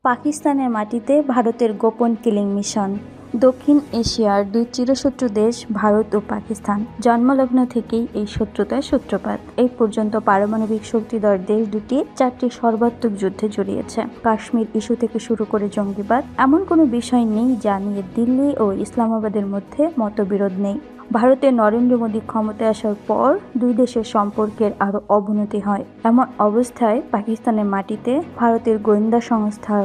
পাকিস্তানের মাটিতে ভারতের গোপন কিলিং মিশন। দক্ষিণ এশিয়ার দুই চিরশত্রু দেশ ভারত ও পাকিস্তান। জন্মলগ্ন থেকেই এই শত্রুতার সূত্রপাত। এই পর্যন্ত পারমাণবিক শক্তিধর দেশ দুটি 4টি সর্বাত্মক যুদ্ধে জড়িয়েছে। কাশ্মীর ইস্যু থেকে শুরু করে জঙ্গিবাদ, এমন কোনো বিষয় নেই যা নিয়ে দিল্লি ও ইসলামাবাদের মধ্যে মতবিরোধ নেই। ভারতের নরেন্দ্র মোদী ক্ষমতায় আসার পর দুই দেশের সম্পর্কের আরও অবনতি হয়। এমন অবস্থায় পাকিস্তানের মাটিতে ভারতের গোয়েন্দা সংস্থা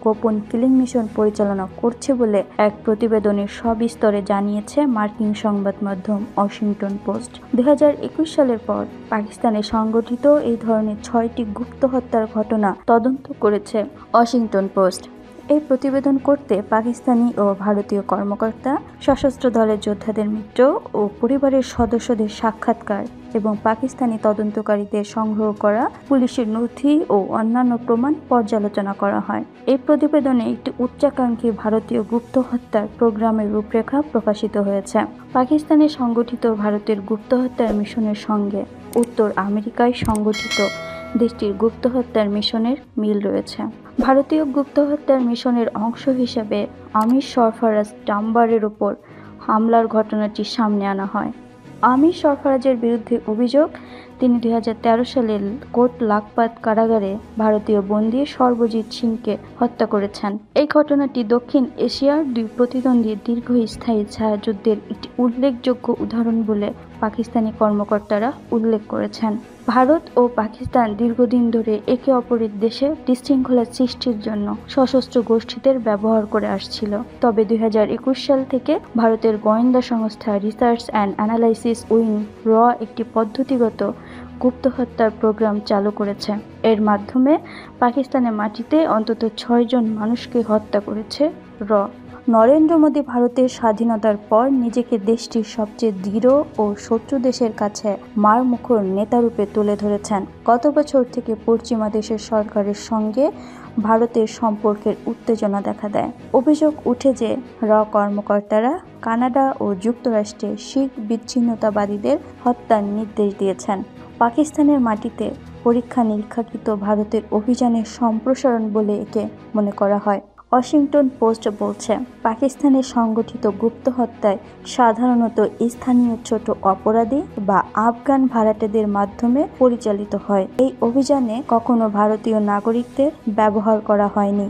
গোপন কিলিং মিশন পরিচালনা করছে বলে এক প্রতিবেদনে সবিস্তরে জানিয়েছে মার্কিন সংবাদ মাধ্যম ওয়াশিংটন পোস্ট। 2021 সালের পর পাকিস্তানে সংগঠিত এই ধরনের 6টি গুপ্ত হত্যার ঘটনা তদন্ত করেছে ওয়াশিংটন পোস্ট। এই প্রতিবেদন করতে পাকিস্তানি ও ভারতীয় কর্মকর্তা, সশস্ত্র দলের যোদ্ধাদের মিত্র ও পরিবারের সদস্যদের সাক্ষাৎকার এবং পাকিস্তানি তদন্তকারীদের সংগ্রহ করা পুলিশের নথি ও অন্যান্য প্রমাণ পর্যালোচনা করা হয়। এই প্রতিবেদনে একটি উচ্চাকাঙ্ক্ষী ভারতীয় গুপ্ত হত্যার প্রোগ্রামের রূপরেখা প্রকাশিত হয়েছে। পাকিস্তানে সংগঠিত ভারতের গুপ্ত হত্যার মিশনের সঙ্গে উত্তর আমেরিকায় সংগঠিত দেশটির গুপ্ত হত্যার মিশনের মিল রয়েছে। ভারতীয় গুপ্ত হত্যার মিশনের অংশ হিসেবে আমির সরফরাজ ডাম্বারের উপর হামলার ঘটনাটি সামনে আনা হয়। আমির সরফরাজের বিরুদ্ধে অভিযোগ, তিনি 2013 সালে কোট লাখপাত কারাগারে ভারতীয় বন্দী সর্বজিৎ সিংকে হত্যা করেছেন। এই ঘটনাটি দক্ষিণ এশিয়ার দুই প্রতিদ্বন্দ্বীর দীর্ঘস্থায়ী ছায়াযুদ্ধের একটি উল্লেখযোগ্য উদাহরণ বলে পাকিস্তানি কর্মকর্তারা উল্লেখ করেছেন। ভারত ও পাকিস্তান দীর্ঘদিন ধরে একে অপরের দেশে বিশৃঙ্খলা সৃষ্টির জন্য সশস্ত্র গোষ্ঠীদের ব্যবহার করে আসছিল। তবে 2021 সাল থেকে ভারতের গোয়েন্দা সংস্থা রিসার্চ অ্যান্ড অ্যানালাইসিস উইং একটি পদ্ধতিগত গুপ্ত হত্যার প্রোগ্রাম চালু করেছে। এর মাধ্যমে পাকিস্তানের মাটিতে অন্তত 6 জন মানুষকে হত্যা করেছে নরেন্দ্র মোদী ভারতের স্বাধীনতার পর নিজেকে দেশটির সবচেয়ে দৃঢ় ও শত্রু দেশের কাছে মারমুখর নেতারূপে তুলে ধরেছেন। গত বছর থেকে পশ্চিমা দেশের সরকারের সঙ্গে ভারতের সম্পর্কের উত্তেজনা দেখা দেয়। অভিযোগ উঠে যে কর্মকর্তারা কানাডা ও যুক্তরাষ্ট্রে শিখ বিচ্ছিন্নতাবাদীদের হত্যার নির্দেশ দিয়েছেন। পাকিস্তানের মাটিতে পরীক্ষা নিরীক্ষাকৃত ভারতের অভিযানের সম্প্রসারণ বলে একে মনে করা হয়। ওয়াশিংটন পোস্ট বলছে, পাকিস্তানের সংগঠিত গুপ্ত হত্যায় সাধারণত স্থানীয় ছোট অপরাধী বা আফগান ভাড়াটেদের মাধ্যমে পরিচালিত হয়। এই অভিযানে কখনো ভারতীয় নাগরিকদের ব্যবহার করা হয়নি।